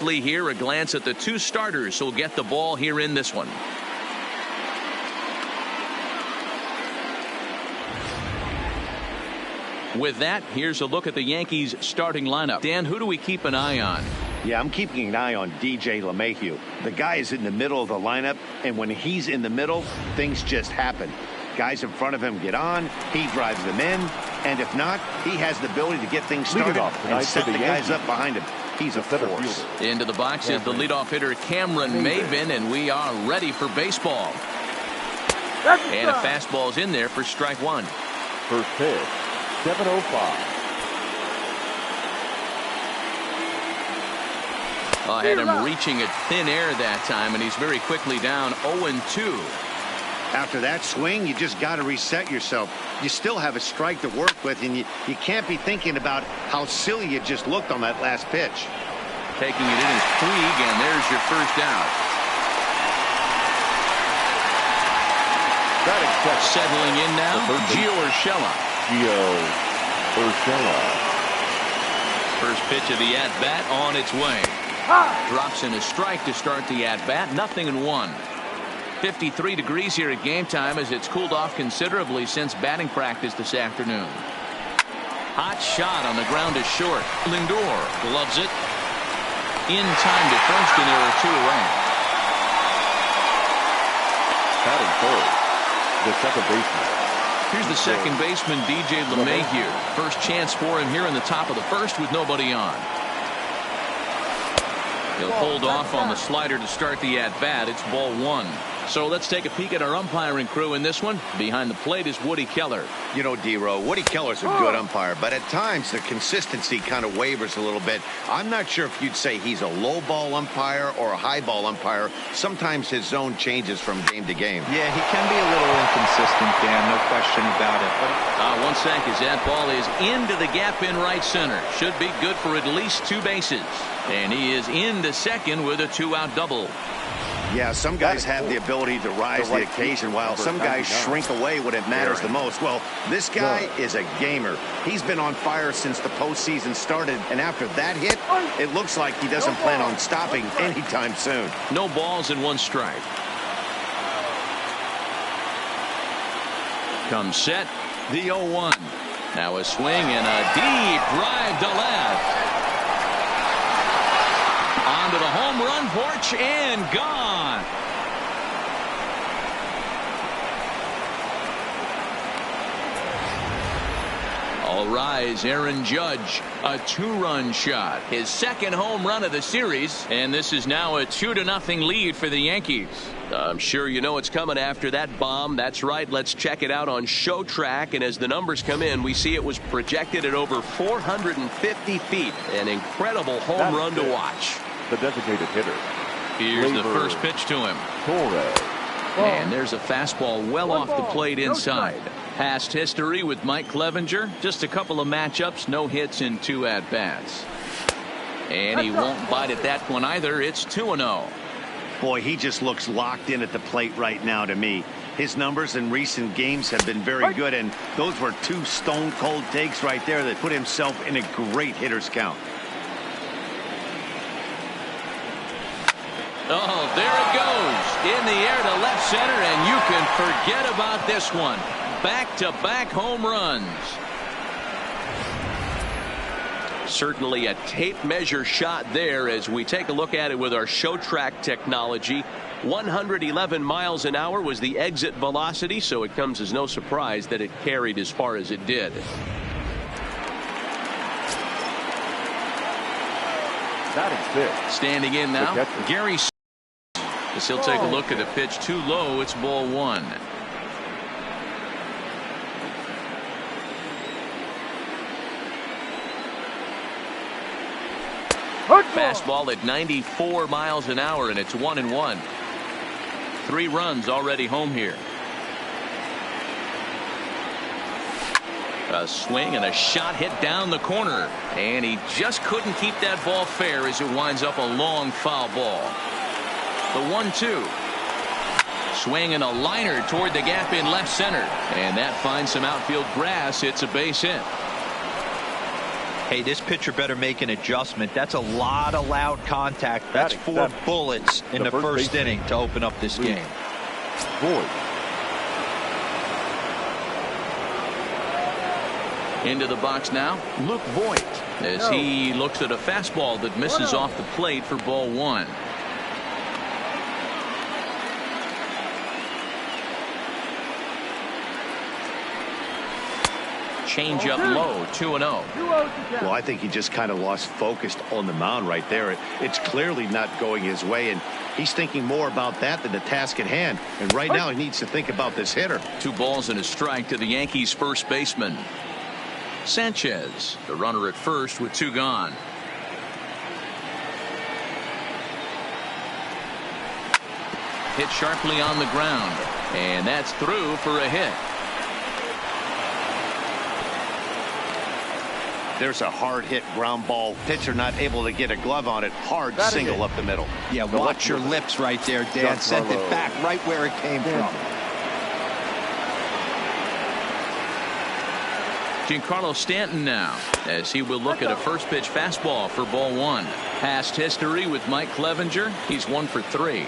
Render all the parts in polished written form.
Here, a glance at the two starters who'll get the ball here in this one. With that, here's a look at the Yankees starting lineup. Dan, who do we keep an eye on? Yeah, I'm keeping an eye on DJ LeMahieu. The guy is in the middle of the lineup, and when he's in the middle, things just happen. Guys in front of him get on, he drives them in, and if not, he has the ability to get things started and set the guys up behind him. He's a force. Into the box is the leadoff hitter Cameron Maybin, and we are ready for baseball. And a fastball's in there for strike one. First pitch, 7:05. Had him reaching at thin air that time, and he's very quickly down 0-2. After that swing, you just got to reset yourself. You still have a strike to work with, and you can't be thinking about how silly you just looked on that last pitch. Taking it in is Puig, and there's your first out. Settling in now, Gio Urshela. First pitch of the at-bat on its way. Drops in a strike to start the at-bat. 0-1. 53 degrees here at game time as it's cooled off considerably since batting practice this afternoon. Hot shot on the ground is short. Lindor gloves it. In time to first, and there are two away. Batting third, the second baseman. Here's the second baseman, DJ LeMahieu. First chance for him here in the top of the first with nobody on. He'll hold off on the slider to start the at-bat. It's ball one. So let's take a peek at our umpiring crew in this one. Behind the plate is Woody Keller. You know, D-Row, Woody Keller's a good umpire, but at times the consistency kind of wavers a little bit. I'm not sure if you'd say he's a low ball umpire or a high ball umpire. Sometimes his zone changes from game to game. Yeah, he can be a little inconsistent, Dan, no question about it. One sec as that ball is into the gap in right center. Should be good for at least two bases. And he is into second with a two-out double. Yeah, some guys have the ability to rise to the occasion, while some guys shrink away when it matters the most. Well, this guy is a gamer. He's been on fire since the postseason started, and after that hit, it looks like he doesn't plan on stopping anytime soon. No balls and one strike. Comes set, the 0-1. Now a swing and a deep drive to left. Onto the home run porch and gone. All rise, Aaron Judge, a two-run shot, his second home run of the series, and this is now a 2-0 lead for the Yankees. I'm sure you know it's coming after that bomb. That's right. Let's check it out on Show Track, and as the numbers come in, we see it was projected at over 450 feet. An incredible home run to watch. The designated hitter. Here's the first pitch to him. And there's a fastball well off the plate inside. Past history with Mike Clevenger. Just a couple of matchups, no hits in two at-bats. And he won't bite at that one either. It's 2-0. Boy, he just looks locked in at the plate right now to me. His numbers in recent games have been very good, and those were two stone-cold takes right there that put himself in a great hitter's count. Oh, there it goes. In the air to left center, and you can forget about this one. Back-to-back home runs. Certainly a tape measure shot there as we take a look at it with our Show Track technology. 111 miles an hour was the exit velocity, so it comes as no surprise that it carried as far as it did. Standing in now, Gary. As he'll take a look at a pitch too low, it's ball one. Fastball at 94 miles an hour, and it's 1-1. 3 runs already home here. A swing and a shot hit down the corner, and he just couldn't keep that ball fair as it winds up a long foul ball. The 1-2. Swing and a liner toward the gap in left center, and that finds some outfield grass. It's a base hit. Hey, this pitcher better make an adjustment. That's a lot of loud contact. That's 4 bullets in the first inning to open up this game. Void. Into the box now, Luke Voigt, as he looks at a fastball that misses off the plate for ball 1. Change up low, 2-0. Well, I think he just kind of lost focus on the mound right there. It's clearly not going his way, and he's thinking more about that than the task at hand. And right now he needs to think about this hitter. 2 balls and a strike to the Yankees first baseman. Sanchez, the runner at first with 2 gone. Hit sharply on the ground, and that's through for a hit. There's a hard hit ground ball. Pitcher not able to get a glove on it. Hard single up the middle. Yeah, watch your lips right there, Dan. Sent it back right where it came from. Giancarlo Stanton now, as he will look at a first pitch fastball for ball 1. Past history with Mike Clevenger, he's 1 for 3.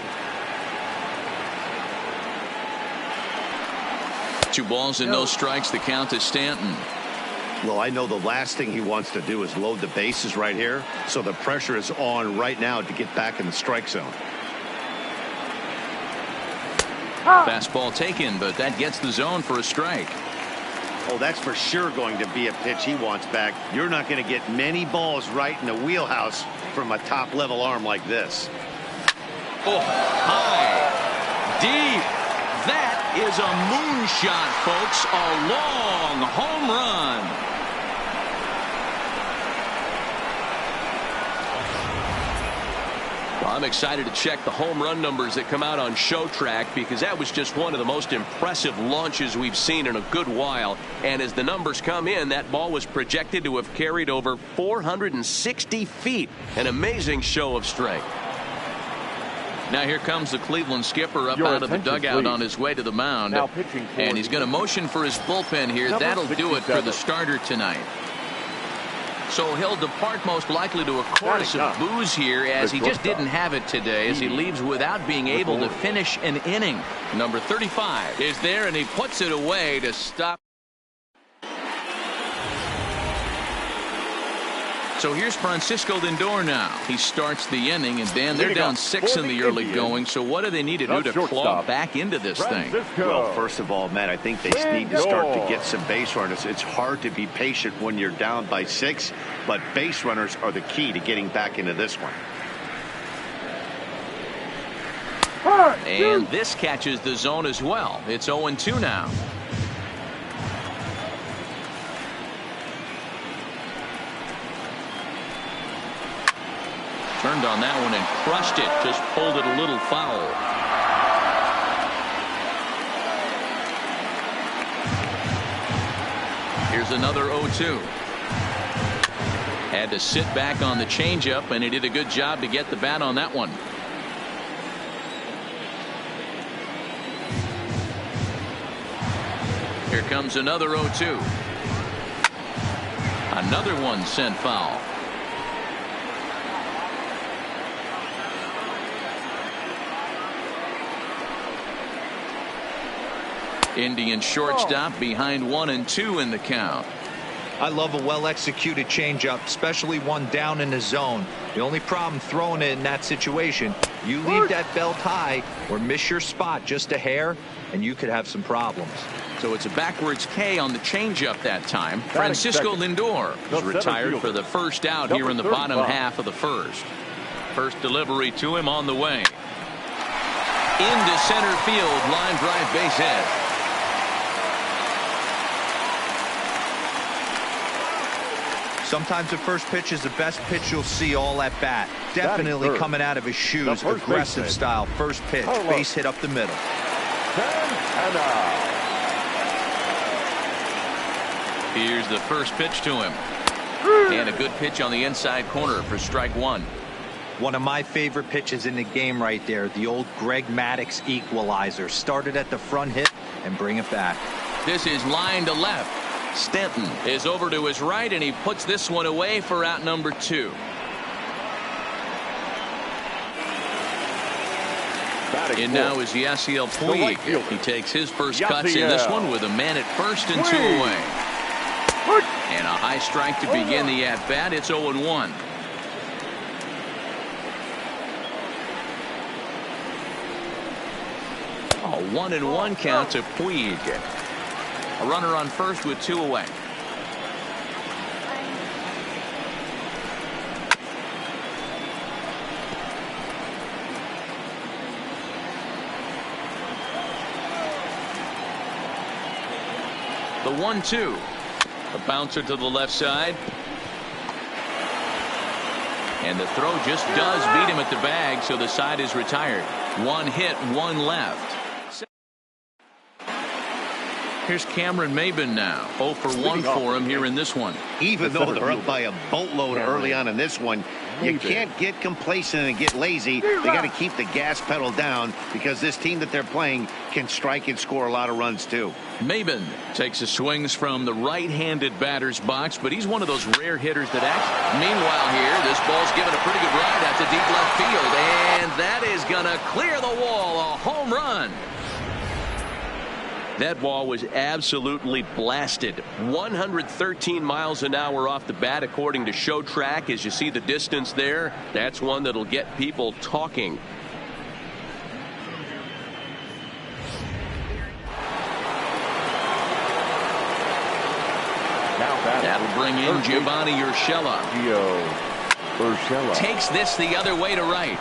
2 balls and no strikes, the count to Stanton. Well, I know the last thing he wants to do is load the bases right here, so the pressure is on right now to get back in the strike zone. Fastball taken, but that gets the zone for a strike. Oh, that's for sure going to be a pitch he wants back. You're not going to get many balls right in the wheelhouse from a top-level arm like this. Oh, high, deep. That is a moonshot, folks. A long home run. I'm excited to check the home run numbers that come out on Show Track, because that was just one of the most impressive launches we've seen in a good while. And as the numbers come in, that ball was projected to have carried over 460 feet. An amazing show of strength. Now here comes the Cleveland skipper up out of the dugout on his way to the mound. And he's going to motion for his bullpen here. That'll do it for the starter tonight. So he'll depart most likely to a chorus of boos here, as he just didn't have it today, as he leaves without being able to finish an inning. Number 35 is there, and he puts it away to stop. So here's Francisco Lindor now. He starts the inning, and Dan, they're down 6 in the early going. So what do they need to do to claw back into this thing? Well, first of all, Matt, I think they need to start to get some base runners. It's hard to be patient when you're down by 6, but base runners are the key to getting back into this one. And this catches the zone as well. It's 0-2 now. Turned on that one and crushed it. Just pulled it a little foul. Here's another 0-2. Had to sit back on the changeup, and he did a good job to get the bat on that one. Here comes another 0-2. Another one sent foul. Indian shortstop behind 1-2 in the count. I love a well-executed changeup, especially one down in the zone. The only problem throwing it in that situation, you leave that belt high or miss your spot just a hair, and you could have some problems. So it's a backwards K on the changeup that time. Francisco Lindor is retired for the first out here in the bottom half of the first. First delivery to him on the way. Into center field, line drive, base hit. Sometimes the first pitch is the best pitch you'll see all at bat. Definitely coming out of his shoes. Aggressive style. First pitch. Base hit up the middle. Here's the first pitch to him. And a good pitch on the inside corner for strike 1. One of my favorite pitches in the game right there. The old Greg Maddux equalizer. Started at the front hip and bring it back. This is line to left. Stanton is over to his right, and he puts this one away for out number 2. And now is Yasiel Puig. He takes his first cuts in this one with a man at first and 2 away. And a high strike to begin the at-bat. It's 0-1. A 1-1 count to Puig. A runner on first with 2 away. The 1-2. A bouncer to the left side. And the throw just does beat him at the bag, so the side is retired. 1 hit, 1 left. Here's Cameron Maybin now. 0 for 1 for him here in this one. Even though they're up by a boatload early on in this one, you can't get complacent and get lazy. They got to keep the gas pedal down because this team that they're playing can strike and score a lot of runs too. Maybin takes his swings from the right-handed batter's box, but he's one of those rare hitters that acts. Meanwhile here, this ball's given a pretty good ride out to deep left field, and that is going to clear the wall. A home run. That ball was absolutely blasted. 113 miles an hour off the bat, according to Show Track. As you see the distance there, that's one that'll get people talking. That'll bring in Giovanni Urshela. Takes this the other way to right.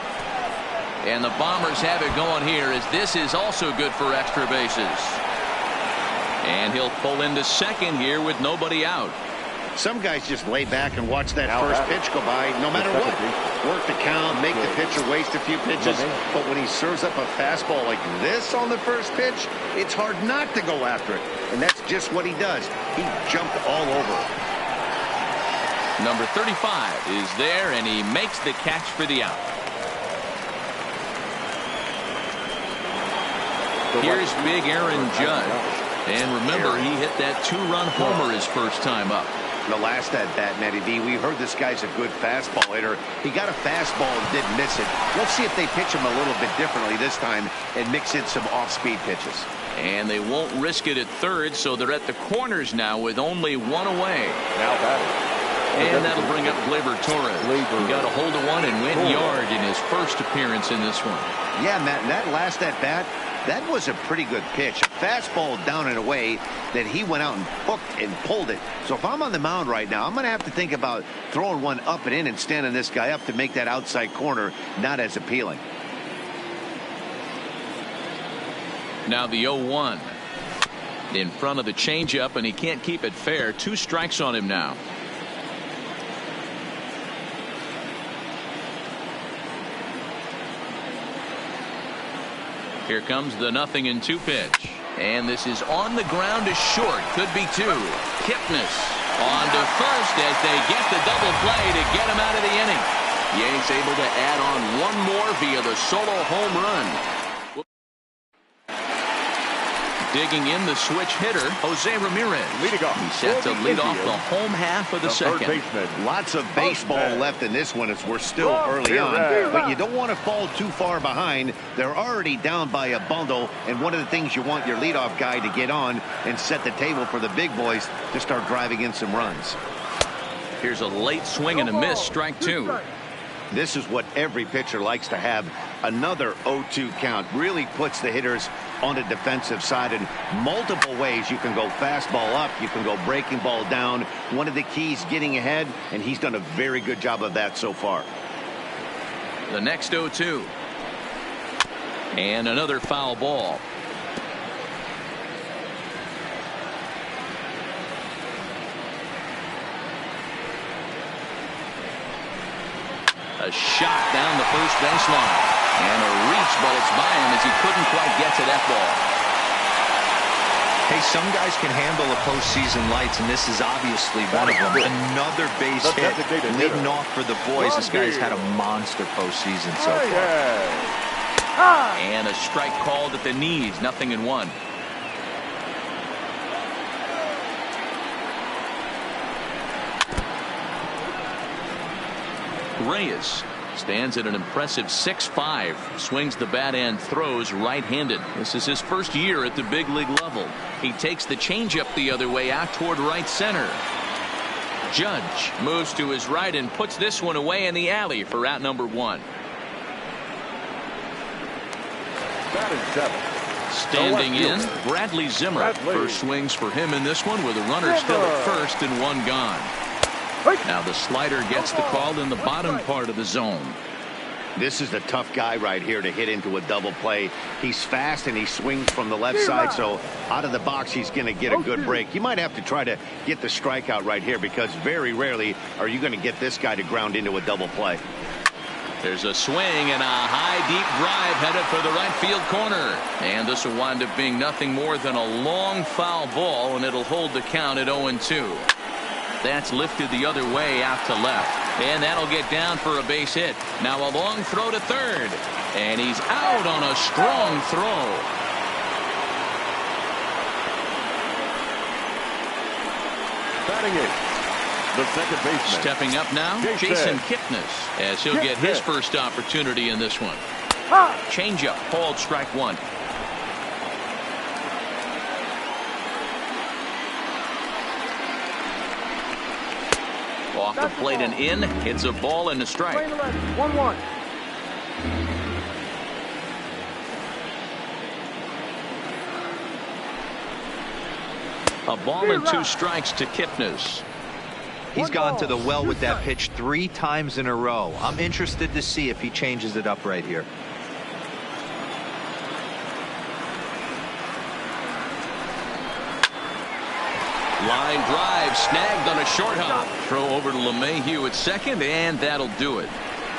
And the Bombers have it going here, as this is also good for extra bases. And he'll pull into second here with nobody out. Some guys just lay back and watch that first pitch go by no matter what. Work the count, make the pitcher waste a few pitches. But when he serves up a fastball like this on the first pitch, it's hard not to go after it. And that's just what he does. He jumped all over it. Number 35 is there, and he makes the catch for the out. Here's big Aaron Judge. And remember, he hit that 2-run homer his first time up. The last at-bat, Matty V, we heard this guy's a good fastball hitter. He got a fastball and didn't miss it. Let's see if they pitch him a little bit differently this time and mix in some off-speed pitches. And they won't risk it at third, so they're at the corners now with only 1 away. Now batting. And that'll bring up Gleyber Torres. He got a hold of one and went yard in his first appearance in this one. Yeah, Matt, that last at-bat, that was a pretty good pitch. A fastball down and away that he went out and hooked and pulled it. So if I'm on the mound right now, I'm going to have to think about throwing one up and in and standing this guy up to make that outside corner not as appealing. Now the 0-1 in front of the changeup, and he can't keep it fair. 2 strikes on him now. Here comes the 0-2 pitch. And this is on the ground to short. Could be 2. Kipnis on to first as they get the double play to get him out of the inning. Yanks able to add on 1 more via the solo home run. Digging in the switch hitter, Jose Ramirez. He's set to lead off the home half of the second. Lots of baseball left in this one as we're still early on. But you don't want to fall too far behind. They're already down by a bundle. And one of the things you want your leadoff guy to get on and set the table for the big boys to start driving in some runs. Here's a late swing and a miss, strike 2. This is what every pitcher likes to have. Another 0-2 count really puts the hitters on the defensive side in multiple ways. You can go fastball up, you can go breaking ball down. One of the keys, getting ahead, and he's done a very good job of that so far. The next 0-2. And another foul ball. A shot down the first baseline. And a reach, but it's by him as he couldn't quite get to that ball. Hey, some guys can handle the postseason lights, and this is obviously one of them. Another base hit leading off for the boys. This guy's had a monster postseason so far. And a strike called at the knees, 0-1. Reyes stands at an impressive 6'5", swings the bat and throws right-handed. This is his first year at the big league level. He takes the changeup the other way out toward right center. Judge moves to his right and puts this one away in the alley for out number 1. Batting 7. Standing in, Bradley Zimmer. First swings for him in this one with a runner still at first and 1 gone. Now the slider gets the call in the bottom part of the zone. This is a tough guy right here to hit into a double play. He's fast and he swings from the left side, so out of the box he's going to get a good break. You might have to try to get the strikeout right here because very rarely are you going to get this guy to ground into a double play. There's a swing and a high deep drive headed for the right field corner. And this will wind up being nothing more than a long foul ball, and it'll hold the count at 0-2. That's lifted the other way out to left. And that'll get down for a base hit. Now a long throw to third. And he's out on a strong throw. Batting 8. The second baseman. Stepping up now, Jason Kipnis, as he'll get his first opportunity in this one. Changeup, called strike 1. Off the plate and in. It's a ball and a strike. 1-1. A ball and 2 strikes to Kipnis. He's gone to the well with that pitch 3 times in a row. I'm interested to see if he changes it up right here. Line drive snagged on a short hop. Throw over to LeMahieu at second, and that'll do it.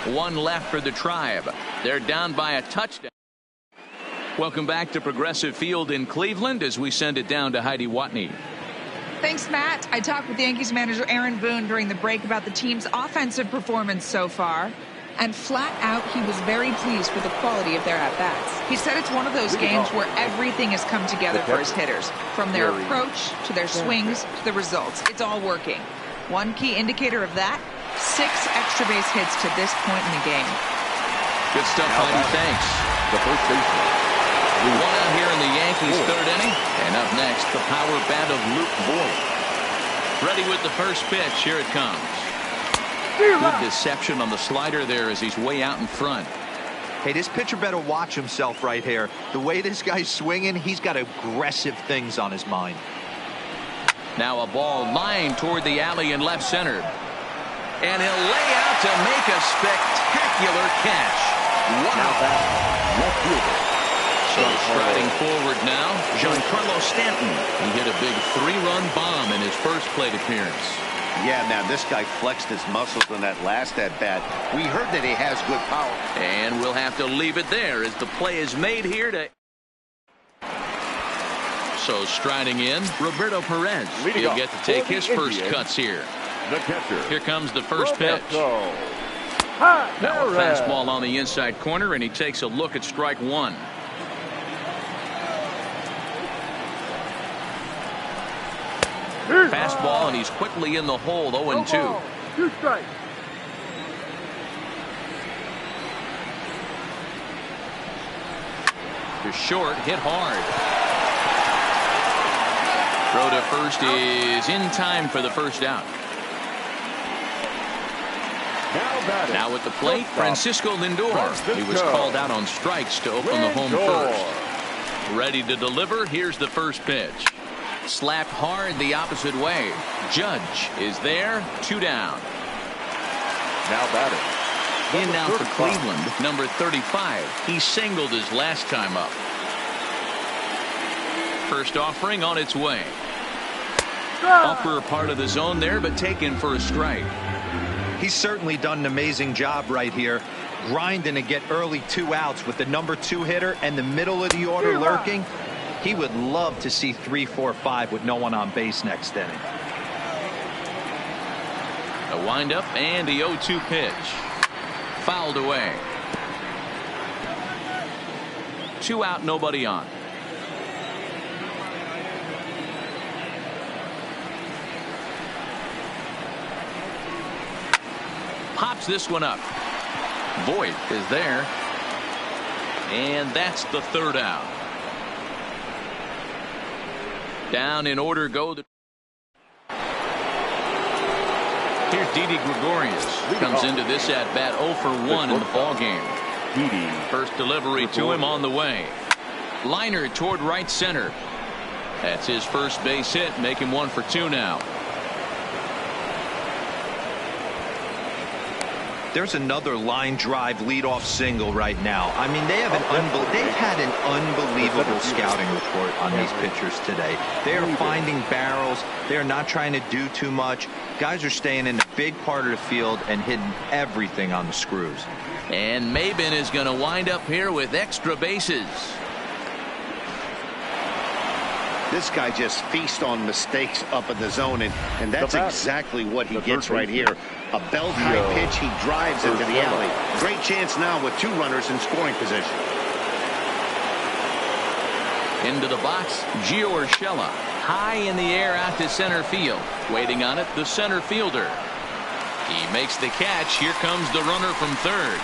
1 left for the Tribe. They're down by a touchdown. Welcome back to Progressive Field in Cleveland as we send it down to Heidi Watney. Thanks, Matt. I talked with Yankees manager Aaron Boone during the break about the team's offensive performance so far. And flat out, he was very pleased with the quality of their at-bats. He said it's one of those games where everything has come together for his hitters. From their approach, to their swings, to the results. It's all working. One key indicator of that, 6 extra base hits to this point in the game. Good stuff, Heidi. Thanks. The first baseman. 1 out here in the Yankees' 3rd inning. And up next, the power bat of Luke Voigt. Ready with the first pitch. Here it comes. Good deception on the slider there as he's way out in front. Hey, this pitcher better watch himself right here. The way this guy's swinging, he's got aggressive things on his mind. Now a ball lined toward the alley in left center. And he'll lay out to make a spectacular catch. Wow. Left fielder. So striding forward now, Giancarlo Stanton. He hit a big 3-run bomb in his first plate appearance. Yeah, man, this guy flexed his muscles on that last at-bat. We heard that he has good power. And we'll have to leave it there as the play is made here to... So striding in, Roberto Perez. He'll get to take his first cuts here. The catcher. Here comes the first pitch. Now a fastball on the inside corner, and he takes a look at strike 1. Fastball, and he's quickly in the hole, 0-2. 2 strikes. To short, hit hard. Throw to first is in time for the first out. Now at the plate, Francisco Lindor. He was called out on strikes to open the home first. Ready to deliver. Here's the first pitch. Slapped hard the opposite way. Judge is there. 2 down. Now batting. In now for Cleveland, number 35. He singled his last time up. First offering on its way. Upper part of the zone there, but taken for a strike. He's certainly done an amazing job right here, grinding to get early 2 outs with the number 2 hitter and the middle of the order lurking. He would love to see 3, 4, 5 with no one on base next inning. A windup and the 0-2 pitch. Fouled away. 2 out, nobody on. Pops pops this one up. Voit is there. And that's the third out. Down in order go the. Here's Didi Gregorius. Comes into this at bat 0 for 1 in the ball game. First delivery to him on the way. Liner toward right center. That's his first base hit. Make him 1 for 2 now. There's another line drive leadoff single right now. I mean, they've had an unbelievable scouting report on these pitchers today. They are finding barrels. They're not trying to do too much. Guys are staying in the big part of the field and hitting everything on the screws. And Maben is going to wind up here with extra bases. This guy just feasts on mistakes up in the zone, and that's exactly what he gets right here. A belt-high pitch, he drives into the alley. Great chance now with 2 runners in scoring position. Into the box, Gio Urshela. High in the air out to center field. Waiting on it, the center fielder. He makes the catch. Here comes the runner from third.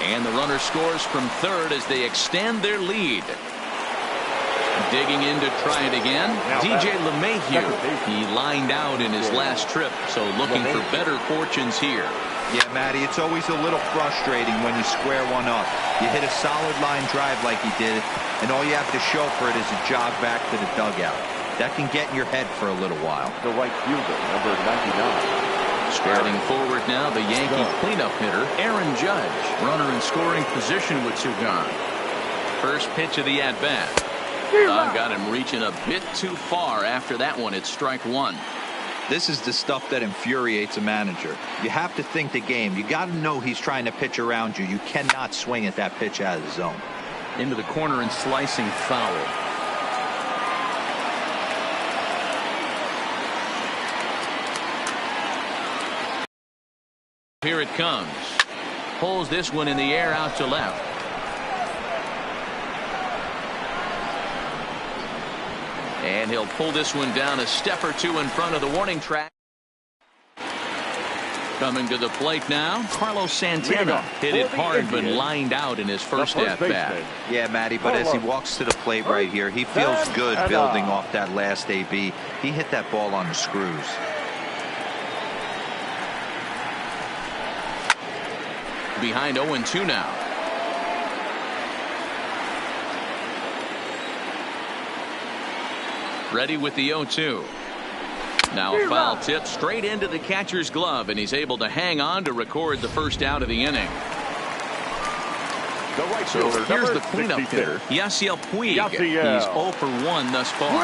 And the runner scores from third as they extend their lead. Digging in to try it again, DJ LeMahieu. He lined out in his last trip, so looking for better fortunes here. Yeah, Matty, it's always a little frustrating when you square one up. You hit a solid line drive like he did, and all you have to show for it is a jog back to the dugout. That can get in your head for a little while. The right fielder, number 99. Starting forward now, the Yankee cleanup hitter, Aaron Judge. Runner in scoring position with 2 gone. First pitch of the at-bat. Got him reaching a bit too far after that one. It's strike 1. This is the stuff that infuriates a manager. You have to think the game. You got to know he's trying to pitch around you. You cannot swing at that pitch out of the zone. Into the corner and slicing foul. Here it comes. Pulls this one in the air out to left. And he'll pull this one down a step or 2 in front of the warning track. Coming to the plate now, Carlos Santana. Hit it hard but lined out in his first at-bat. Yeah, Matty, but as he walks to the plate right here, he feels good building off that last AB. He hit that ball on the screws. Behind 0-2 now. Ready with the 0-2. Now a foul tip straight into the catcher's glove, and he's able to hang on to record the first out of the inning. So here's the cleanup hitter, Yasiel Puig. He's 0 for 1 thus far.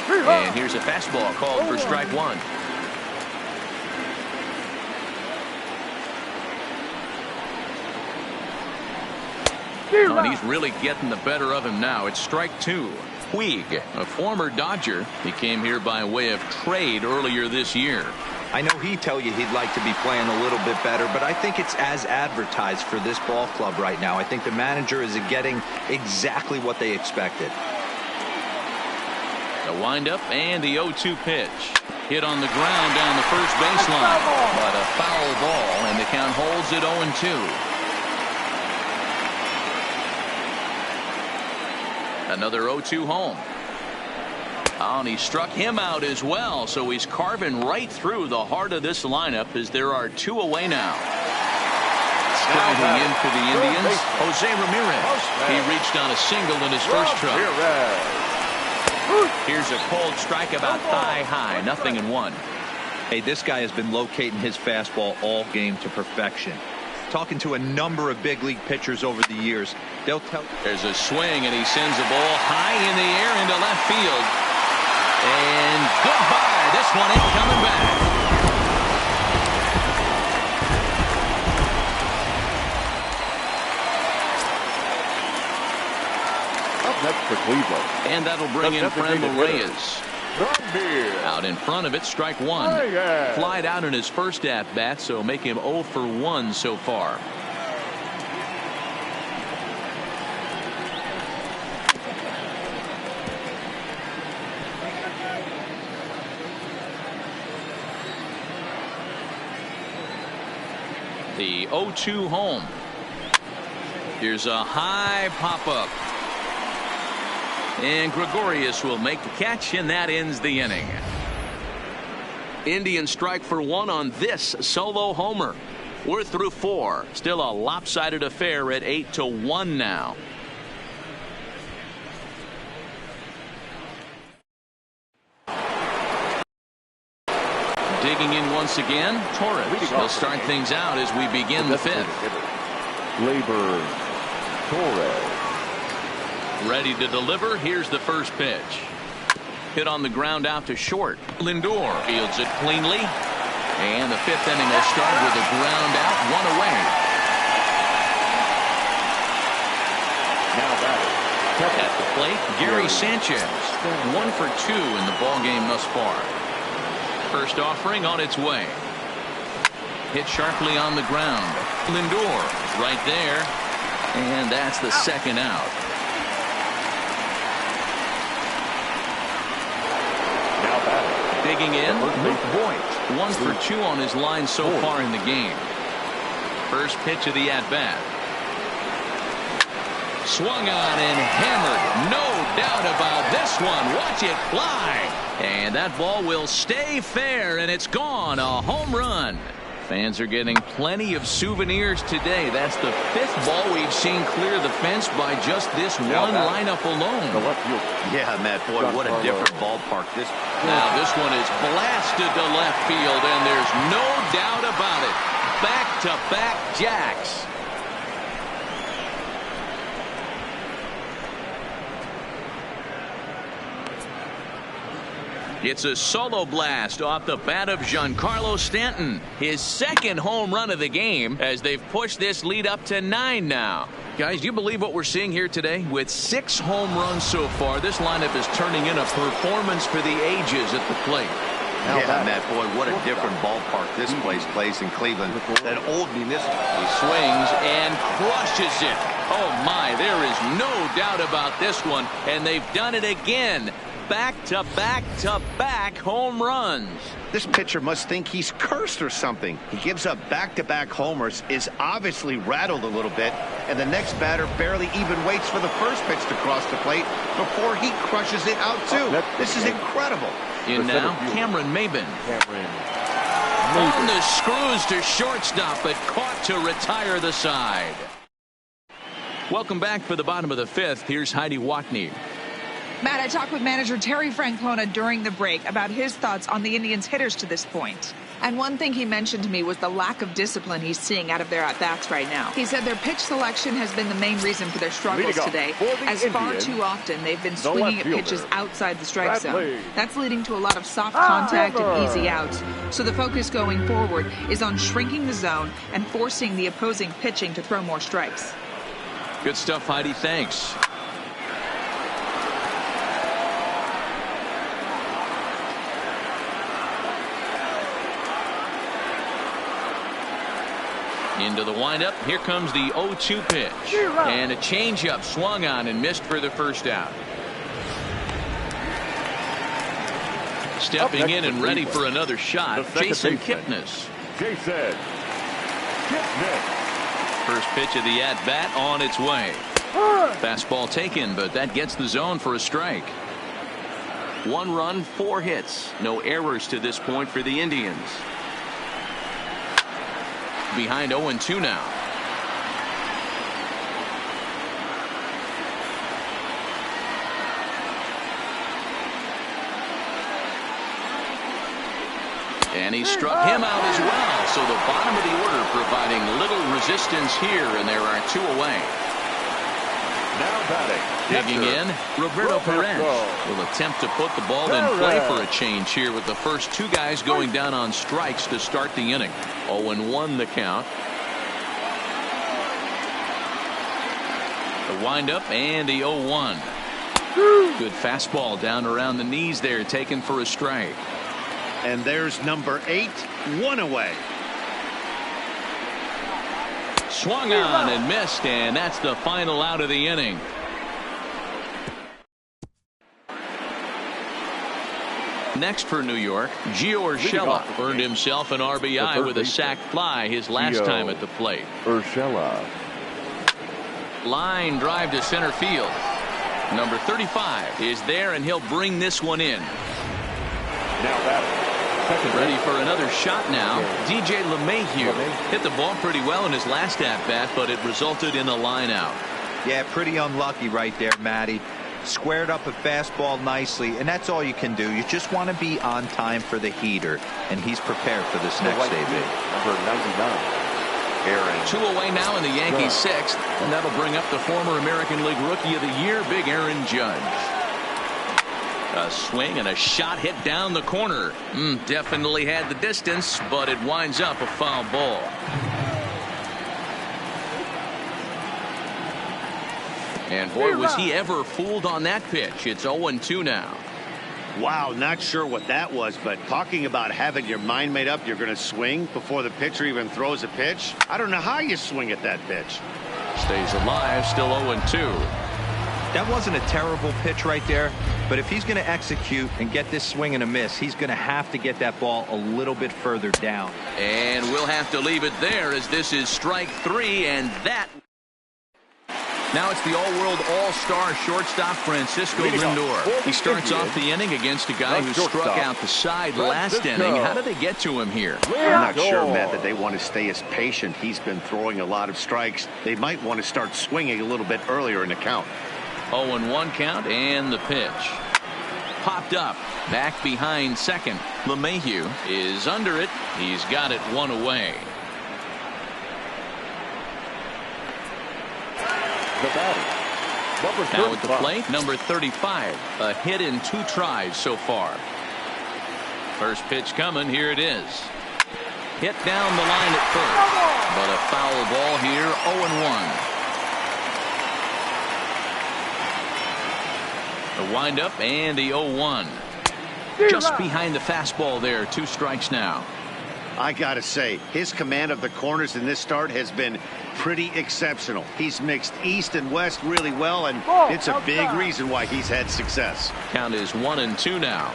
And here's a fastball called for strike 1. And he's really getting the better of him now. It's strike 2. Puig, a former Dodger. He came here by way of trade earlier this year. I know he'd tell you he'd like to be playing a little bit better, but I think it's as advertised for this ball club right now. I think the manager is getting exactly what they expected. The windup and the 0-2 pitch. Hit on the ground down the first baseline. But a foul ball, and the count holds at 0-2. Another 0-2 home. Oh, and he struck him out as well, so he's carving right through the heart of this lineup as there are 2 away now. Striding in for the Indians, Jose Ramirez. He reached on a single in his first trip. Here's a cold strike about thigh high, 0-1. Hey, this guy has been locating his fastball all game to perfection. Talking to a number of big league pitchers over the years, they'll tell. There's a swing, and he sends a ball high in the air into left field. And goodbye. This one ain't coming back. Up next for Cleveland. And that'll bring in Framber Reyes. Out in front of it, strike 1. Flied out in his first at-bat, so make him 0 for 1 so far. The 0-2 home. Here's a high pop-up. And Gregorius will make the catch, and that ends the inning. Indians strike for one on this solo homer. We're through 4. Still a lopsided affair at 8-1 now. Digging in once again, Torres will start things out as we begin the 5th. Labor Torres. Ready to deliver. Here's the first pitch. Hit on the ground out to short. Lindor fields it cleanly. And the 5th inning will start with a ground out, 1 away. Now batting. At the plate, Gary Sanchez. 1 for 2 in the ballgame thus far. First offering on its way. Hit sharply on the ground. Lindor is right there. And that's the second out. Now batting. Digging in, Luke Voigt. 1 for 2 on his line so far in the game. First pitch of the at-bat. Swung on and hammered. No doubt about this one. Watch it fly. And that ball will stay fair, and it's gone. A home run. Fans are getting plenty of souvenirs today. That's the 5th ball we've seen clear the fence by just this one lineup alone. Yeah, Matt, boy, what a different ballpark this. Now this one is blasted to left field, and there's no doubt about it. Back-to-back jacks. It's a solo blast off the bat of Giancarlo Stanton. His 2nd home run of the game as they've pushed this lead up to 9 now. Guys, you believe what we're seeing here today? With 6 home runs so far, this lineup is turning in a performance for the ages at the plate. Yeah, Matt, boy, what a different ballpark this place plays in Cleveland. That old municipal. He swings and crushes it. Oh, my, there is no doubt about this one, and they've done it again. Back-to-back-to-back home runs. This pitcher must think he's cursed or something. He gives up back-to-back homers, is obviously rattled a little bit, and the next batter barely even waits for the first pitch to cross the plate before he crushes it out, too. This is incredible. In now, Cameron Maybin. On the screws to shortstop, but caught to retire the side. Welcome back for the bottom of the 5th. Here's Heidi Watney. Matt, I talked with manager Terry Francona during the break about his thoughts on the Indians' hitters to this point. And one thing he mentioned to me was the lack of discipline he's seeing out of their at-bats right now. He said their pitch selection has been the main reason for their struggles today, as far too often they've been swinging at pitches outside the strike zone. That's leading to a lot of soft contact and easy outs. So the focus going forward is on shrinking the zone and forcing the opposing pitching to throw more strikes. Good stuff, Heidi. Thanks. Into the windup. Here comes the 0-2 pitch. And a changeup swung on and missed for the first out. Stepping in and ready for another shot, Jason Kipnis. First pitch of the at-bat on its way. Fastball taken, but that gets the zone for a strike. 1 run, 4 hits. No errors to this point for the Indians. Behind 0-2 now. And he struck him out as well. So the bottom of the order providing little resistance here, and there are 2 away. Now batting. Digging in, Roberto Perez will attempt to put the ball in play for a change here with the first 2 guys going down on strikes to start the inning. 0-1 the count. The windup and the 0-1. Good fastball down around the knees there, taken for a strike. And there's number 8, 1 away. Swung on and missed, and that's the final out of the inning. next for New York. Gio Urshela earned himself an RBI with a sac fly his last time at the plate. Urshela. Line drive to center field. Number 35 is there, and he'll bring this one in. Now batting. Ready for another shot now. DJ LeMahieu hit the ball pretty well in his last at-bat, but it resulted in a line out. Yeah, pretty unlucky right there, Matty. Squared up a fastball nicely, and that's all you can do. You just want to be on time for the heater, and he's prepared for this next AB. Number 99. Aaron. 2 away now in the Yankees' 6th, and that'll bring up the former American League Rookie of the Year, Big Aaron Judge. A swing and a shot hit down the corner. Definitely had the distance, but it winds up a foul ball. And boy, was he ever fooled on that pitch. It's 0-2 now. Wow, not sure what that was, but talking about having your mind made up you're going to swing before the pitcher even throws a pitch. I don't know how you swing at that pitch. Stays alive, still 0-2. That wasn't a terrible pitch right there, but if he's going to execute and get this swing and a miss, he's going to have to get that ball a little bit further down. And we'll have to leave it there, as this is strike 3, and that. Now it's the all-world all-star shortstop Francisco Lindor. He starts off the inning against a guy who struck out the side last inning. How did they get to him here? I'm not sure, Matt, that they want to stay as patient. He's been throwing a lot of strikes. They might want to start swinging a little bit earlier in the count. 0-1 count, and the pitch. Popped up, back behind second. LeMahieu is under it. He's got it 1 away. The batter. Number 35. Now at the plate, number 35. A hit in 2 tries so far. First pitch coming. Here it is. Hit down the line at first. But a foul ball here. 0-1. The windup and the 0-1. Just behind the fastball there. 2 strikes now. I got to say, his command of the corners in this start has been pretty exceptional. He's mixed east and west really well, and it's a big reason why he's had success. Count is 1-2 now.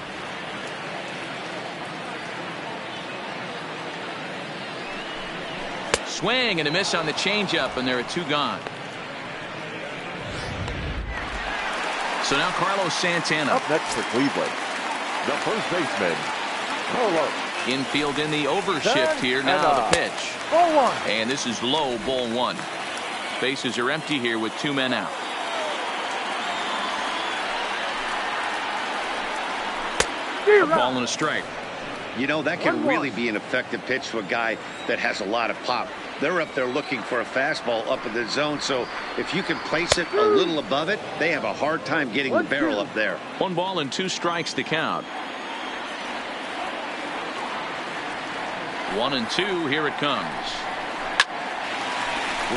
Swing and a miss on the changeup, and there are 2 gone. So now Carlos Santana. Up next for Cleveland, the first baseman, Carlos. Infield in the overshift here. Now the pitch. Ball 1. And this is low, ball 1. Bases are empty here with 2 men out. A ball and a strike. You know, that can really be an effective pitch to a guy that has a lot of pop. They're up there looking for a fastball up in the zone, so if you can place it a little above it, they have a hard time getting the barrel up there. 1 ball and 2 strikes to count. 1-2. Here it comes.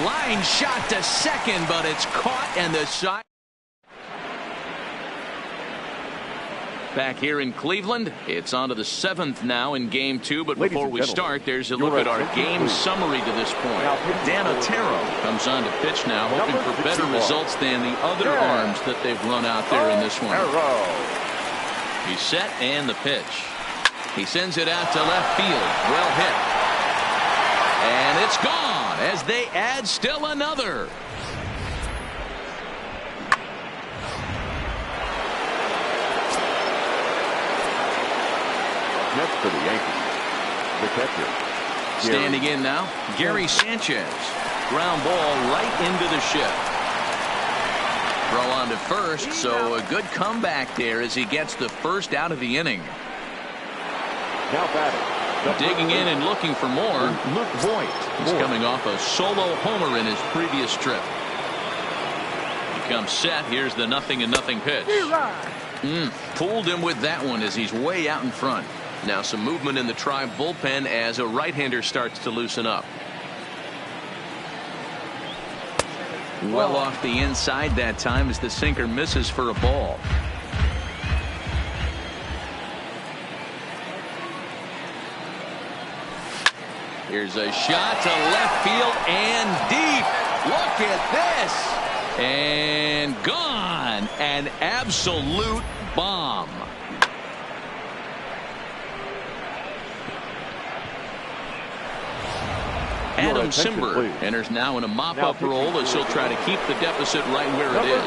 Line shot to second, but it's caught, and the side. Back here in Cleveland, it's on to the 7th now in Game 2. But before we start, there's a look at our game summary to this point. Dan Otero comes on to pitch now, hoping for better results than the other arms that they've run out there in this one. He's set, and the pitch. He sends it out to left field. Well hit. And it's gone as they add still another. Next for the Yankees, the catcher. Standing in now, Gary Sanchez. Ground ball right into the shift. Throw on to first, so a good comeback there as he gets the first out of the inning. Now batting. Digging in and looking for more, Luke Voigt. He's coming off a solo homer in his previous trip. He comes set. Here's the 0-0 pitch. Fooled him with that one as he's way out in front. Now some movement in the Tribe bullpen as a right-hander starts to loosen up. Well off the inside that time as the sinker misses for a ball. Here's a shot to left field and deep. Look at this. And gone. An absolute bomb. Adam Simber enters now in a mop-up role as he'll try to keep the deficit right where it is.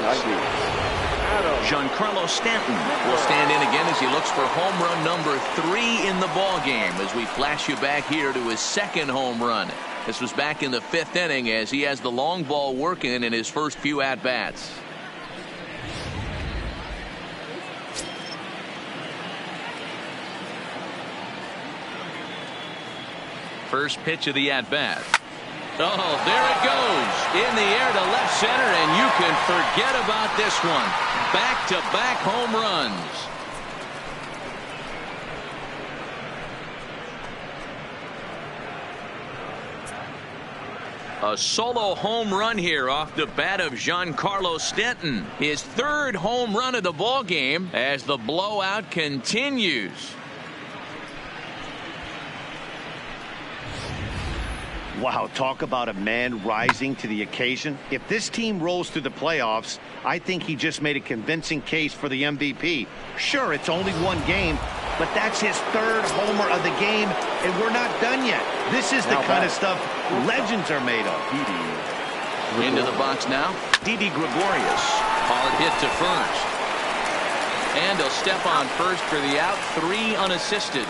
Giancarlo Stanton will stand in again as he looks for home run number 3 in the ball game as we flash you back here to his second home run. This was back in the 5th inning as he has the long ball working in his first few at-bats. First pitch of the at-bat. Oh, there it goes. In the air to left center, and you can forget about this one. Back-to-back home runs. A solo home run here off the bat of Giancarlo Stanton. His 3rd home run of the ball game as the blowout continues. Wow, talk about a man rising to the occasion. If this team rolls through the playoffs, I think he just made a convincing case for the MVP. Sure, it's only one game, but that's his 3rd homer of the game, and we're not done yet. This is the kind of stuff legends are made of. Into the box now, Didi Gregorius. Hard hit to first. And he'll step on first for the out, 3 unassisted.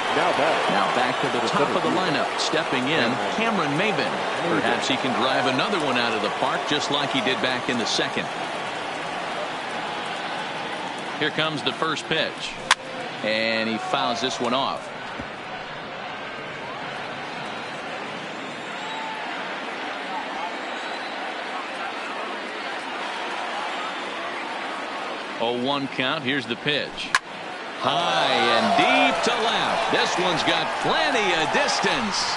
Now back to the top of the lineup. Stepping in, Cameron Maybin. Perhaps he can drive another one out of the park just like he did back in the 2nd. Here comes the first pitch. And he fouls this one off. Oh, 1 count. Here's the pitch. High and deep to left. This one's got plenty of distance.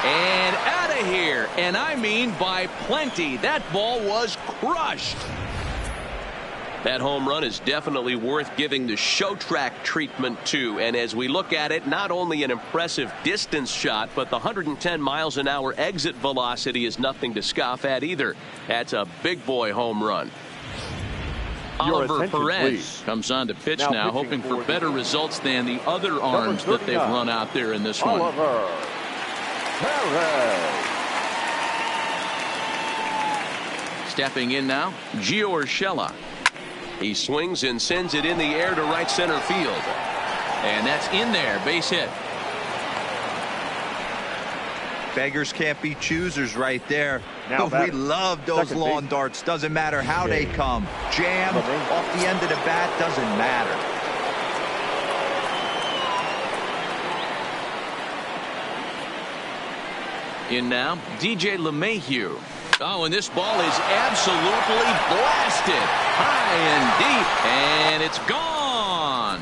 And out of here. And I mean by plenty. That ball was crushed. That home run is definitely worth giving the show track treatment to. And as we look at it, not only an impressive distance shot, but the 110 miles an hour exit velocity is nothing to scoff at either. That's a big boy home run. Oliver Perez comes on to pitch now, hoping for better results than the other arms that they've run out there in this one. Stepping in now, Gio Urshela. He swings and sends it in the air to right center field. And that's in there, base hit. Beggars can't be choosers right there. We love those lawn darts. Doesn't matter how they come. Jam off the end of the bat, doesn't matter. In now, DJ LeMahieu. Oh, and this ball is absolutely blasted. High and deep, and it's gone.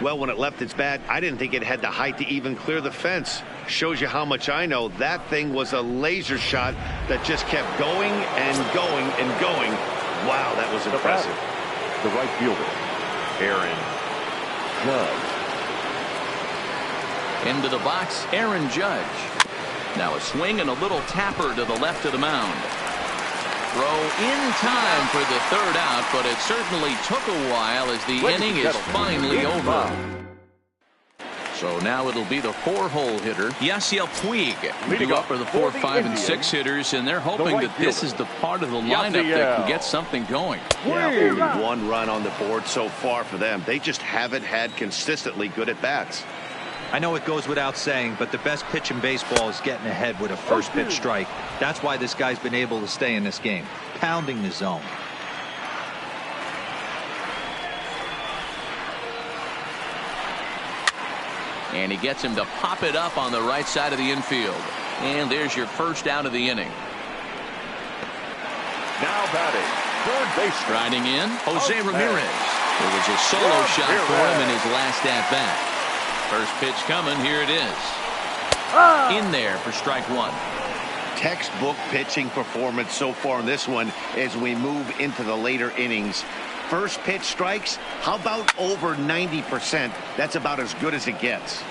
Well, when it left its bat, I didn't think it had the height to even clear the fence. Shows you how much I know. That thing was a laser shot that just kept going and going and going. Wow, that was impressive. The right fielder, Aaron Judge. Into the box, Aaron Judge. Now a swing and a little tapper to the left of the mound. Throw in time for the 3rd out, but it certainly took a while as the inning is finally over. So now it'll be the 4-hole hitter, Yasiel Puig, leading up for the 4, 5, and 6 hitters, and they're hoping that this is the part of the lineup that can get something going. Only 1 run on the board so far for them. They just haven't had consistently good at bats. I know it goes without saying, but the best pitch in baseball is getting ahead with a first pitch strike. That's why this guy's been able to stay in this game, pounding the zone. And he gets him to pop it up on the right side of the infield. And there's your first out of the inning. Now batting, 3rd base. Riding in, Jose Ramirez. It was a solo shot for him in his last at-bat. First pitch coming. Here it is. In there for strike 1. Textbook pitching performance so far in this one as we move into the later innings. First pitch strikes, how about over 90%? That's about as good as it gets.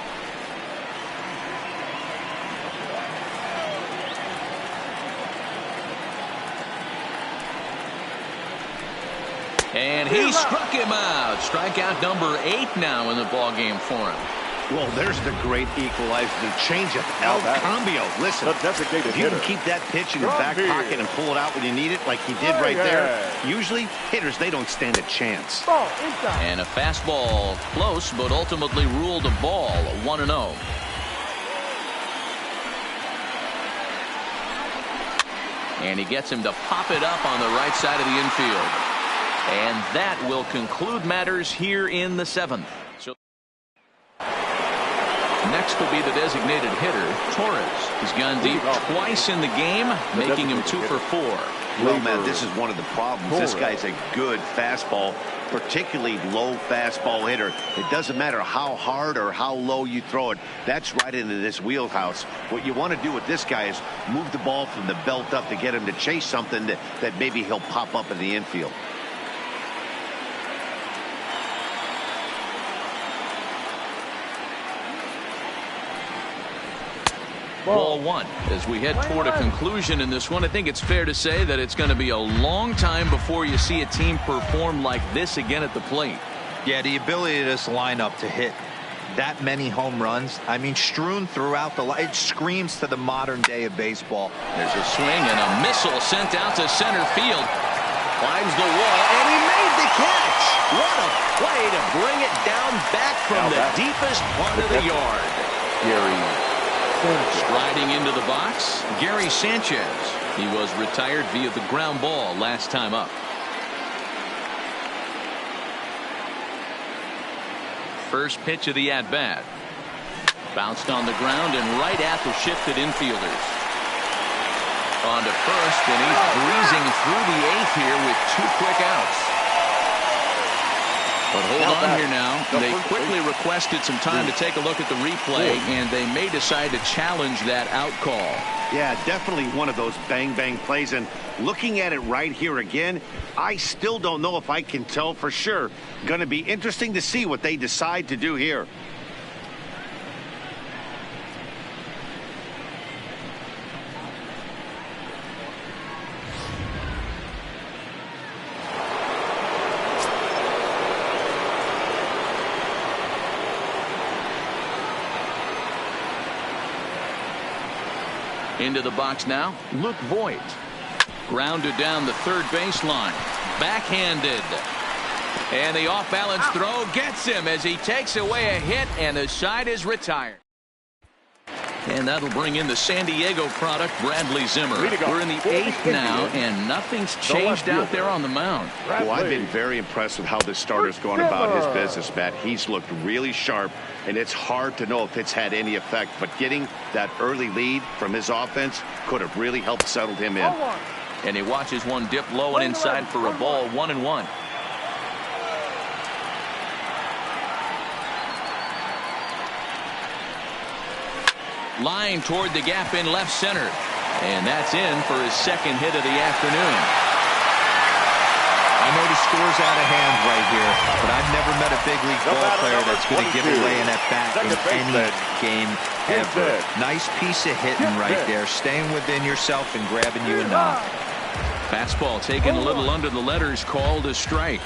And he struck him out. Strikeout number 8 now in the ballgame for him. Well, there's the great equalizer, the changeup, El Cambio. Listen, if you can keep that pitch in your back pocket and pull it out when you need it, like he did right there, usually hitters, they don't stand a chance. And a fastball close, but ultimately ruled a ball, 1-0. And he gets him to pop it up on the right side of the infield. And that will conclude matters here in the 7th. So next will be the designated hitter, Torres. He's gone deep twice in the game, making him 2 for 4. Well, man, this is one of the problems. This guy's a good fastball, particularly low fastball hitter. It doesn't matter how hard or how low you throw it. That's right into this wheelhouse. What you want to do with this guy is move the ball from the belt up to get him to chase something that maybe he'll pop up in the infield. Ball 1 as we head toward a conclusion in this one. I think it's fair to say that it's going to be a long time before you see a team perform like this again at the plate. Yeah, the ability of this lineup to hit that many home runs, I mean, strewn throughout the line, it screams to the modern day of baseball. There's a swing and a missile sent out to center field. Climbs the wall, and he made the catch. What a play to bring it down back from the deepest part of the yard. Striding into the box, Gary Sanchez. He was retired via the ground ball last time up. First pitch of the at-bat. Bounced on the ground and right at the shifted infielders. On to first, and he's breezing through the 8th here with 2 quick outs. But hold on here now. They quickly requested some time to take a look at the replay, and they may decide to challenge that out call. Yeah, definitely one of those bang-bang plays. And looking at it right here again, I still don't know if I can tell for sure. Going to be interesting to see what they decide to do here. Into the box now, Luke Voigt. Grounded down the third baseline. Backhanded. And the off-balance throw gets him as he takes away a hit, and the side is retired. And that'll bring in the San Diego product, Bradley Zimmer. We're in the 8th now, and nothing's changed out there on the mound. Well, I've been very impressed with how this starter's going about his business, Matt. He's looked really sharp, and it's hard to know if it's had any effect. But getting that early lead from his offense could have really helped settle him in. And he watches one dip low and inside for a ball, 1-1. Line toward the gap in left center. And that's in for his 2nd hit of the afternoon. I know the score's out of hand right here, but I've never met a big league ball player that's going to give away an at-bat in any game ever. Nice piece of hitting right there, staying within yourself and grabbing you a knock. Fastball taken a little under the letters, called a strike.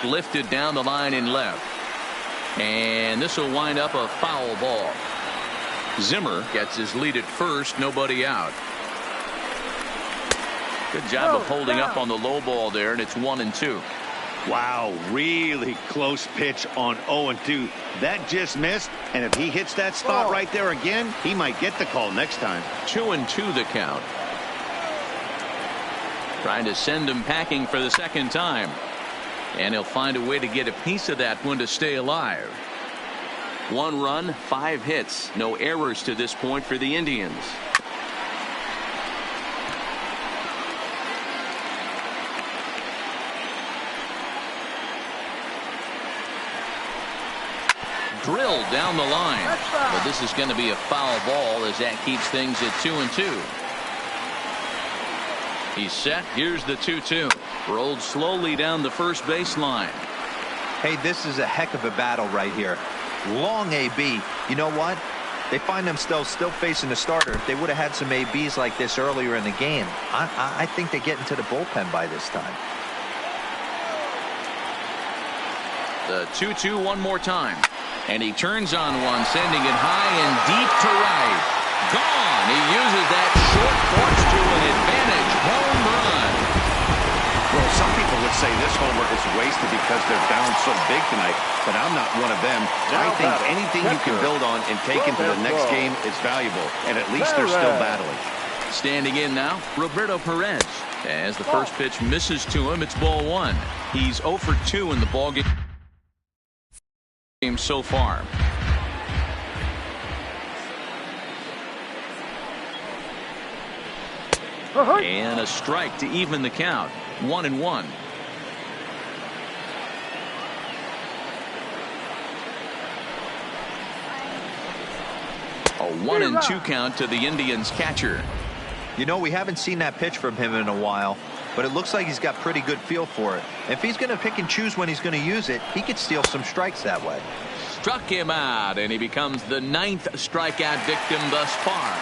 Lifted down the line in left. And this will wind up a foul ball. Zimmer gets his lead at first, nobody out. Good job of holding up on the low ball there, and it's 1-2. Wow, really close pitch on 0-2. That just missed, and if he hits that spot right there again, he might get the call next time. 2-2 the count. Trying to send him packing for the 2nd time. And he'll find a way to get a piece of that one to stay alive. 1 run, 5 hits. No errors to this point for the Indians. Drilled down the line. But this is going to be a foul ball as that keeps things at 2-2. He's set. Here's the 2-2. Rolled slowly down the first baseline. Hey, this is a heck of a battle right here. Long AB. You know what? They find themselves still facing the starter. If they would have had some ABs like this earlier in the game, I think they get into the bullpen by this time. The 2-2 one more time. And he turns on one, sending it high and deep to right. Gone. He uses that short porch to an advantage. Home run. Well, some people would say this homer is wasted because they're down so big tonight, but I'm not one of them. I think anything you can build on and take into the next game is valuable, and at least they're still battling. Standing in now, Roberto Perez. As the first pitch misses to him, it's ball one. He's 0 for 2 in the ball game so far. And a strike to even the count. 1-1. A 1-2 count to the Indians catcher. You know, we haven't seen that pitch from him in a while, but it looks like he's got pretty good feel for it. If he's going to pick and choose when he's going to use it, he could steal some strikes that way. Struck him out, and he becomes the 9th strikeout victim thus far.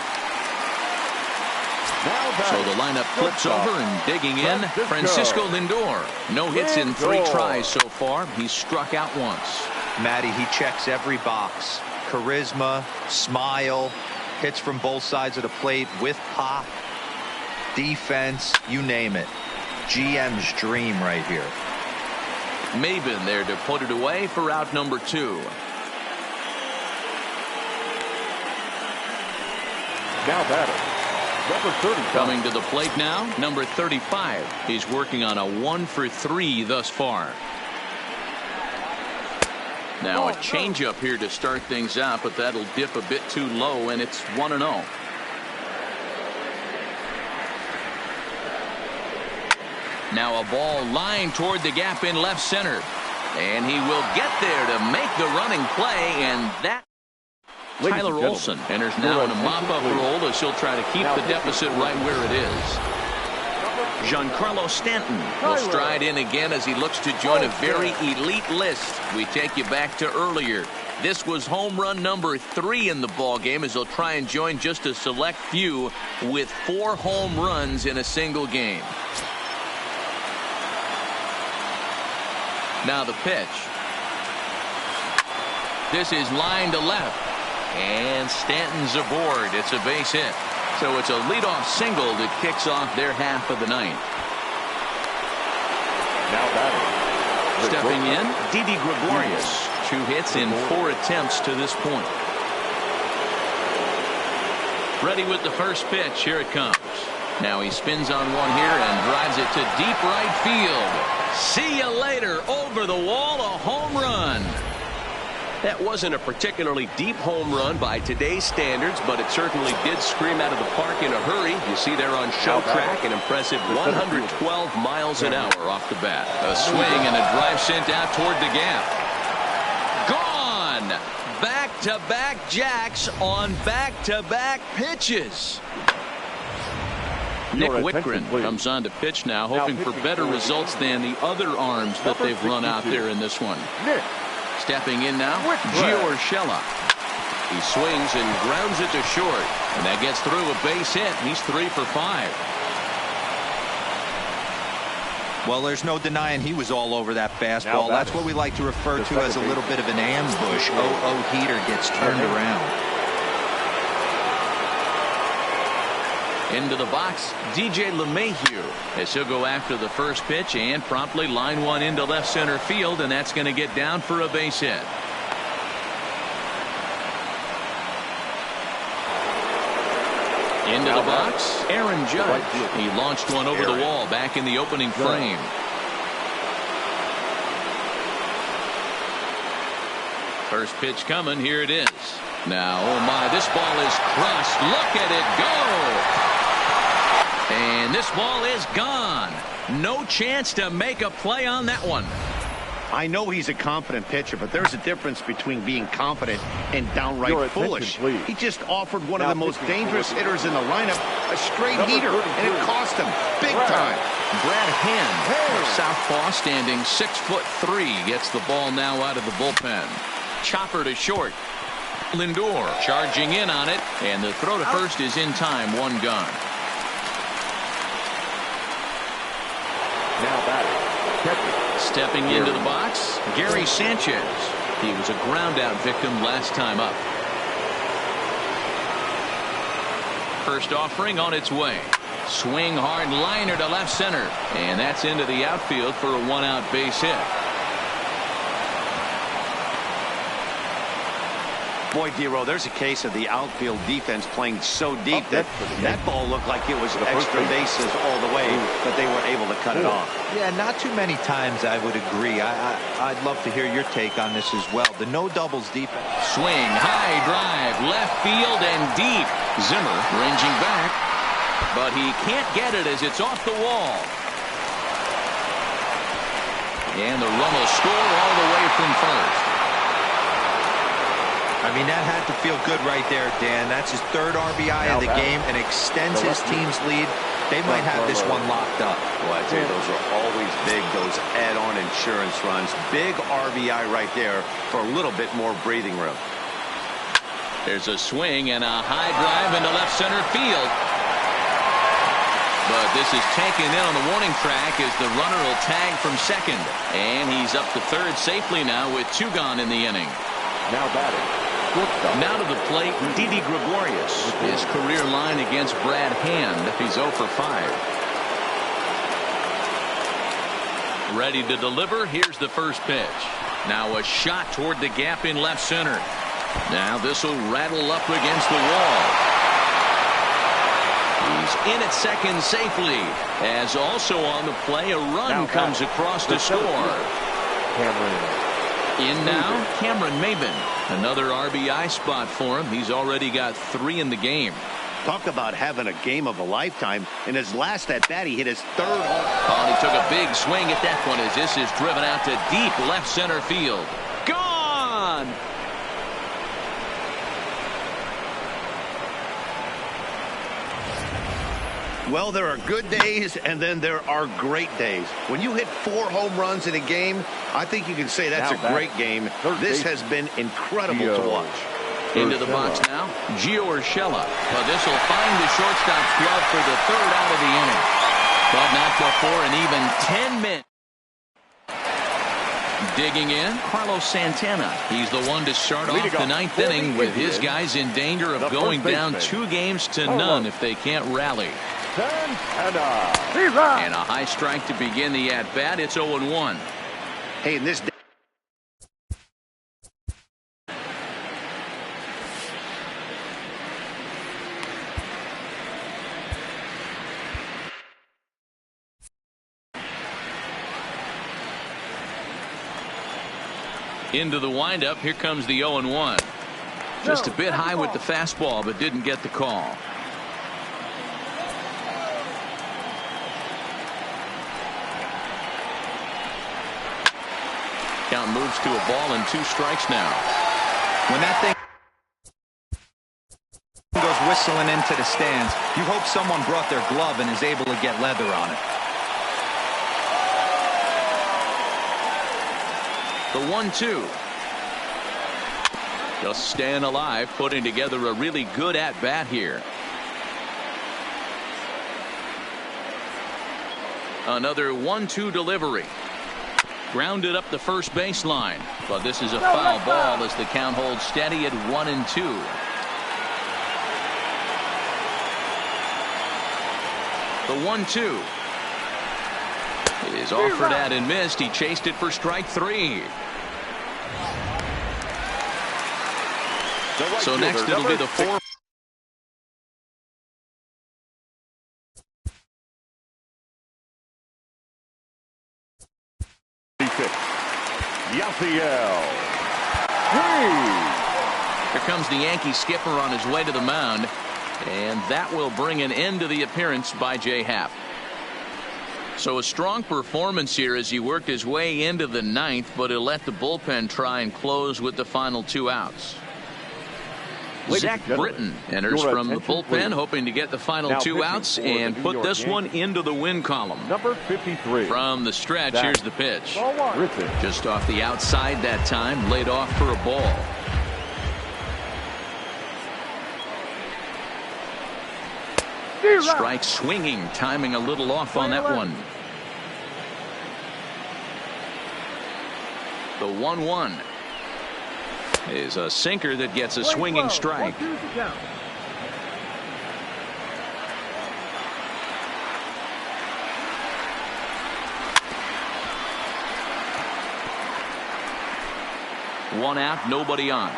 So the lineup flips over and digging in. Francisco Lindor. No hits in 3 tries so far. He's struck out once. Matty, he checks every box. Charisma, smile, hits from both sides of the plate with pop, defense, you name it. GM's dream right here. Maben there to put it away for out number 2. Now batter, number 35. Coming to the plate now, number 35. He's working on a 1 for 3 thus far. Now a changeup here to start things out, but that'll dip a bit too low, and it's 1-0. Now a ball lined toward the gap in left center, and he will get there to make the running play, and that Tyler Olson enters now in a mop-up role as he'll try to keep the deficit right where it is. Giancarlo Stanton will stride in again as he looks to join a very elite list. We take you back to earlier. This was home run number 3 in the ball game as he'll try and join just a select few with 4 home runs in a single game. Now the pitch. This is line to left. And Stanton's aboard. It's a base hit. So it's a leadoff single that kicks off their half of the 9th. Now batting, Stepping in, Didi Gregorius. 2 hits in 4 attempts to this point. Ready with the first pitch. Here it comes. Now he spins on one here and drives it to deep right field. See you later. Over the wall, a home run. That wasn't a particularly deep home run by today's standards, but it certainly did scream out of the park in a hurry. You see there on show track an impressive 112 miles an hour off the bat. A swing and a drive sent out toward the gap. Gone! Back-to-back jacks on back-to-back pitches. Nick Whitgren comes on to pitch now, hoping for better results than the other arms that they've run out there in this one. Stepping in now, Gio Urshela. He swings and grounds it to short, and that gets through a base hit. He's 3 for 5. Well, there's no denying he was all over that fastball. That's what we like to refer to as a little bit of an ambush. Heater gets turned around. Into the box, DJ LeMahieu as he'll go after the first pitch and promptly line one into left center field, and that's going to get down for a base hit. Into the box, Aaron Judge. He launched one over the wall back in the opening frame. First pitch coming. Here it is. Now, oh my, this ball is crushed. Look at it go. And this ball is gone. No chance to make a play on that one. I know he's a confident pitcher, but there's a difference between being confident and downright foolish. He just offered one of the most dangerous hitters in the lineup a straight heater, and it cost him big time. Brad Hand, southpaw, standing 6'3", gets the ball now out of the bullpen. Chopper to short. Lindor charging in on it, and the throw to first is in time. 1 gone. Now batting, Stepping into the box, Gary Sanchez. He was a ground-out victim last time up. First offering on its way. Swing hard liner to left center. And that's into the outfield for a one-out base hit. Boy, D-Row, there's a case of the outfield defense playing so deep that ball looked like it was extra bases all the way, but they were able to cut it off. Yeah, not too many times I would agree. I'd love to hear your take on this as well. The no doubles defense. Swing, high drive, left field and deep. Zimmer ranging back, but he can't get it as it's off the wall. And the run will score all the way from first. I mean, that had to feel good right there, Dan. That's his third RBI of the game and extends his team's lead. They might have this one locked up. Well, I tell you, those are always big, those add-on insurance runs. Big RBI right there for a little bit more breathing room. There's a swing and a high drive into left center field. But this is taken in on the warning track as the runner will tag from second. And he's up to third safely now with 2 gone in the inning. Now batting. Now to the plate, Didi Gregorius. His career line against Brad Hand. He's 0 for 5. Ready to deliver. Here's the first pitch. Now a shot toward the gap in left center. Now this will rattle up against the wall. He's in at second safely. As also on the play, a run comes across to score. In now, Cameron Maybin. Another RBI spot for him. He's already got 3 in the game. Talk about having a game of a lifetime. In his last at bat, he hit his 3rd home. Oh, and he took a big swing at that one as this is driven out to deep left center field. Gone! Well, there are good days, and then there are great days. When you hit 4 home runs in a game, I think you can say that's a great game. This has been incredible to watch. Into the box now, Gio Urshela. But this will find the shortstop's glove for the 3rd out of the inning. But not before an even 10 minutes. Digging in, Carlos Santana. He's the one to start off the 9th inning with his guys in danger of going down 2 games to none if they can't rally. And a high strike to begin the at-bat. It's 0-1. Hey, in this into the windup. Here comes the 0-1. Just a bit high with the fastball, but didn't get the call. Count moves to a ball and 2 strikes now. When that thing goes whistling into the stands, you hope someone brought their glove and is able to get leather on it. The 1-2. Just staying alive, putting together a really good at-bat here. Another 1-2 delivery. Grounded up the first baseline. But this is a foul ball as the count holds steady at 1-2. The 1-2 is offered at and missed. He chased it for strike 3. So next it'll be the 4. Here comes the Yankee skipper on his way to the mound. And that will bring an end to the appearance by Jay Happ. So a strong performance here as he worked his way into the 9th, but he'll let the bullpen try and close with the final 2 outs. Zach Britton enters from the bullpen, hoping to get the final 2 outs and put this one into the win column. Number 53. From the stretch, here's the pitch. Just off the outside that time, laid off for a ball. Strike swinging, timing a little off on that one. 1-1 is a sinker that gets a swinging strike. One out, nobody on.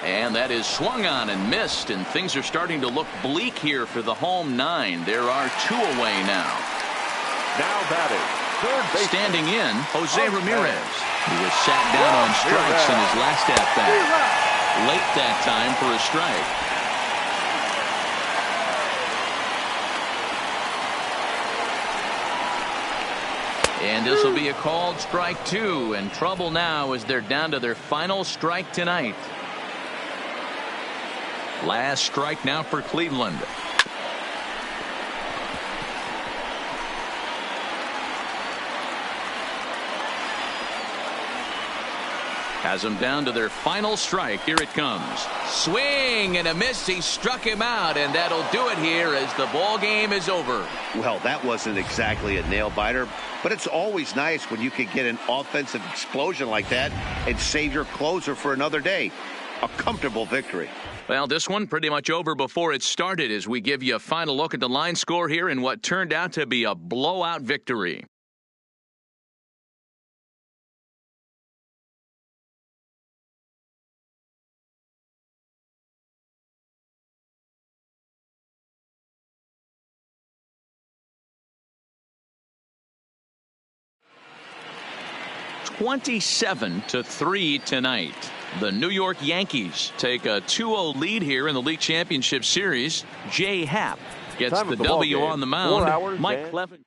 And that is swung on and missed, and things are starting to look bleak here for the home 9. There are 2 away now. Now batting, third base. Standing in, Jose Ramirez, who was sat down on strikes in his last at-bat. Late that time for a strike. And this will be a called strike 2, and trouble now as they're down to their final strike tonight. Last strike now for Cleveland. Has them down to their final strike. Here it comes. Swing and a miss. He struck him out, and that'll do it here as the ball game is over. Well, that wasn't exactly a nail-biter, but it's always nice when you can get an offensive explosion like that and save your closer for another day. A comfortable victory. Well, this one pretty much over before it started as we give you a final look at the line score here in what turned out to be a blowout victory. (27-3) tonight. The New York Yankees take a 2-0 lead here in the League Championship Series. Jay Happ gets the W on the mound. Mike Clevin.